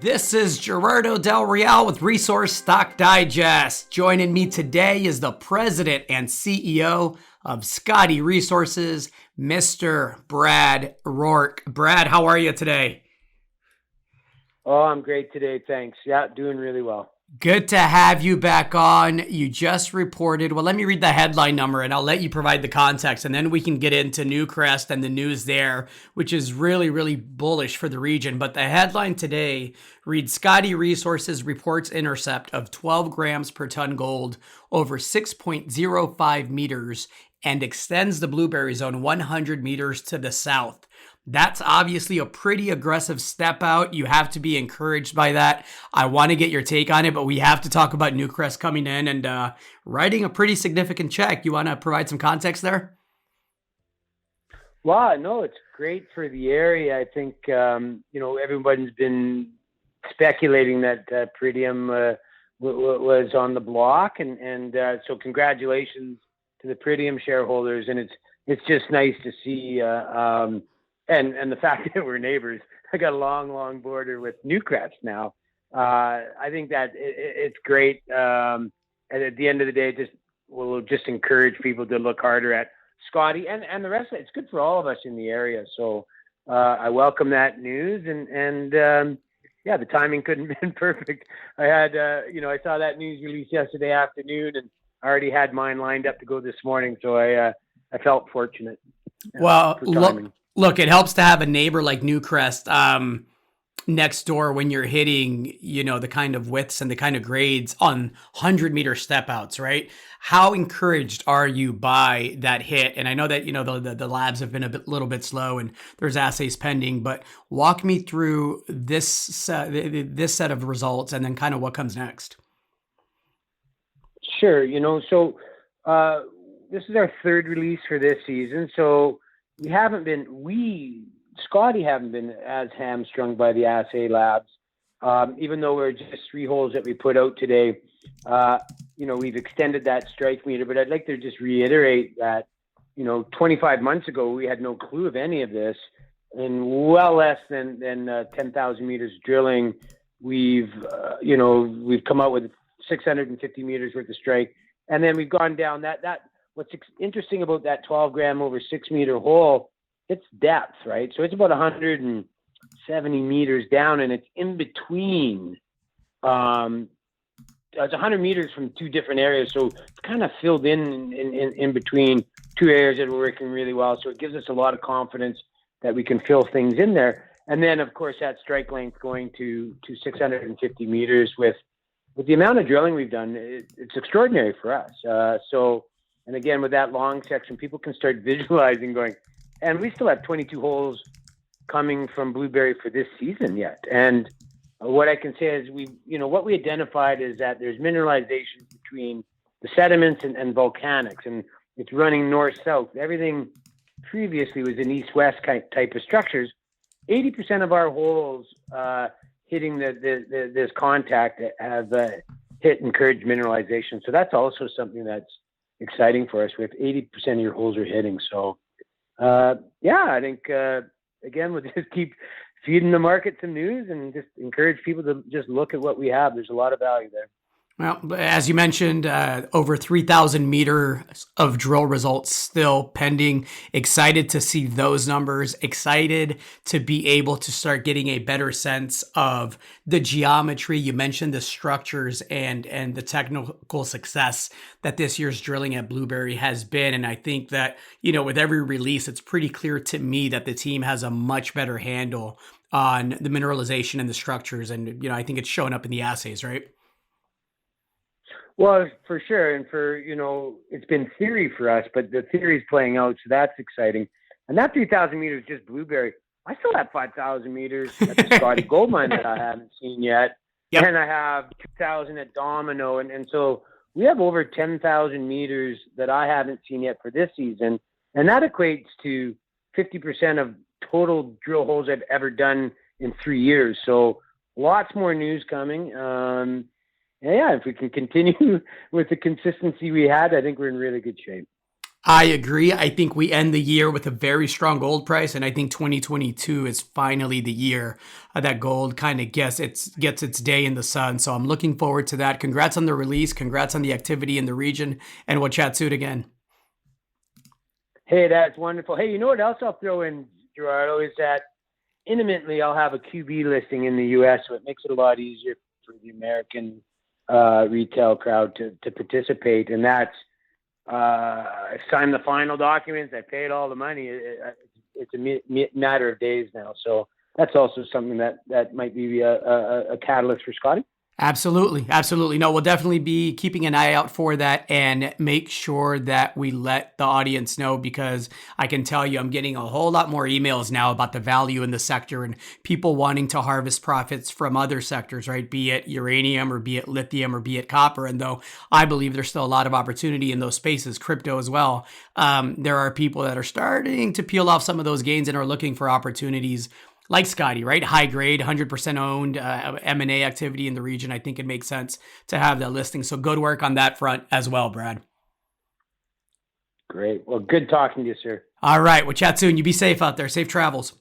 This is Gerardo Del Real with Resource Stock Digest. Joining me today is the president and CEO of Scottie Resources, Mr. Brad Rourke. Brad, how are you today? Oh, I'm great today. Thanks. Yeah, doing really well. Good to have you back on. You just reported, well, let me read the headline number and I'll let you provide the context, and then we can get into Newcrest and the news there, which is really, really bullish for the region. But the headline today reads, Scottie Resources reports intercept of 12 grams per ton gold over 6.05 meters and extends the blueberry zone 100 meters to the south. That's obviously a pretty aggressive step out. You have to be encouraged by that. I want to get your take on it, but we have to talk about Newcrest coming in and writing a pretty significant check. You want to provide some context there? Wow, no, it's great for the area. I think, everyone's been speculating that Peridium was on the block. And so congratulations to the Peridium shareholders. And it's just nice to see, and the fact that we're neighbors. I got a long border with Newcrest now. I think that it's great. And at the end of the day, we'll just encourage people to look harder at Scottie and the rest of it. It's good for all of us in the area. So I welcome that news. And the timing couldn't have been perfect. I had, I saw that news release yesterday afternoon, and I already had mine lined up to go this morning. So I felt fortunate. Well, look, it helps to have a neighbor like Newcrest next door when you're hitting, the kind of widths and the kind of grades on 100-meter step outs, right? How encouraged are you by that hit? And I know that, the labs have been little bit slow and there's assays pending, but walk me through this set of results and then kind of what comes next. Sure. So this is our third release for this season. So Scottie haven't been as hamstrung by the assay labs, even though we're just 3 holes that we put out today. We've extended that strike meter, but I'd like to just reiterate that, 25 months ago, we had no clue of any of this. In well less than 10,000 meters drilling, we've come out with 650 meters worth of strike. And then we've gone down that what's interesting about that 12 gram over 6 meter hole, it's depth, right? So it's about 170 meters down, and it's in between. It's 100 meters from 2 different areas. So it's kind of filled in between 2 areas that are working really well. So it gives us a lot of confidence that we can fill things in there. And then, of course, that strike length going to 650 meters with the amount of drilling we've done, it's extraordinary for us. And again, with that long section, people can start visualizing going, and we still have 22 holes coming from Blueberry for this season yet. And what I can say is what we identified is that there's mineralization between the sediments and volcanics, and it's running north-south. Everything previously was an east-west type of structures. 80% of our holes hitting this contact have hit encouraged mineralization. So that's also something that's exciting for us. With 80% of your holes are hitting. So, I think, again, we'll just keep feeding the market some news and just encourage people to just look at what we have. There's a lot of value there. Well, as you mentioned, over 3,000 meters of drill results still pending. Excited to see those numbers. Excited to be able to start getting a better sense of the geometry. You mentioned the structures and the technical success that this year's drilling at Blueberry has been. And I think that, with every release, it's pretty clear to me that the team has a much better handle on the mineralization and the structures. And, I think it's showing up in the assays, right? Well, for sure. And it's been theory for us, but the theory is playing out. So that's exciting. And that 3,000 meters is just Blueberry. I still have 5,000 meters at the Scottie gold mine that I haven't seen yet. Yep. And I have 2,000 at Domino. And so we have over 10,000 meters that I haven't seen yet for this season. And that equates to 50% of total drill holes I've ever done in 3 years. So lots more news coming. If we can continue with the consistency we had, I think we're in really good shape. I agree. I think we end the year with a very strong gold price, and I think 2022 is finally the year that gold kind of gets its day in the sun. So I'm looking forward to that. Congrats on the release. Congrats on the activity in the region, and we'll chat soon again. Hey, that's wonderful. Hey, you know what else I'll throw in, Gerardo, is that imminently I'll have a QB listing in the U.S., so it makes it a lot easier for the American retail crowd to participate. And that's I signed the final documents. I paid all the money. It's a matter of days now. So that's also something that might be a catalyst for Scottie. Absolutely. Absolutely. No, we'll definitely be keeping an eye out for that and make sure that we let the audience know, because I can tell you I'm getting a whole lot more emails now about the value in the sector and people wanting to harvest profits from other sectors, right? Be it uranium or be it lithium or be it copper. And though I believe there's still a lot of opportunity in those spaces, crypto as well, there are people that are starting to peel off some of those gains and are looking for opportunities like Scottie, right? High grade, 100% owned, M&A activity in the region. I think it makes sense to have that listing. So go to work on that front as well, Brad. Great. Well, good talking to you, sir. All right. We'll chat soon. You be safe out there. Safe travels.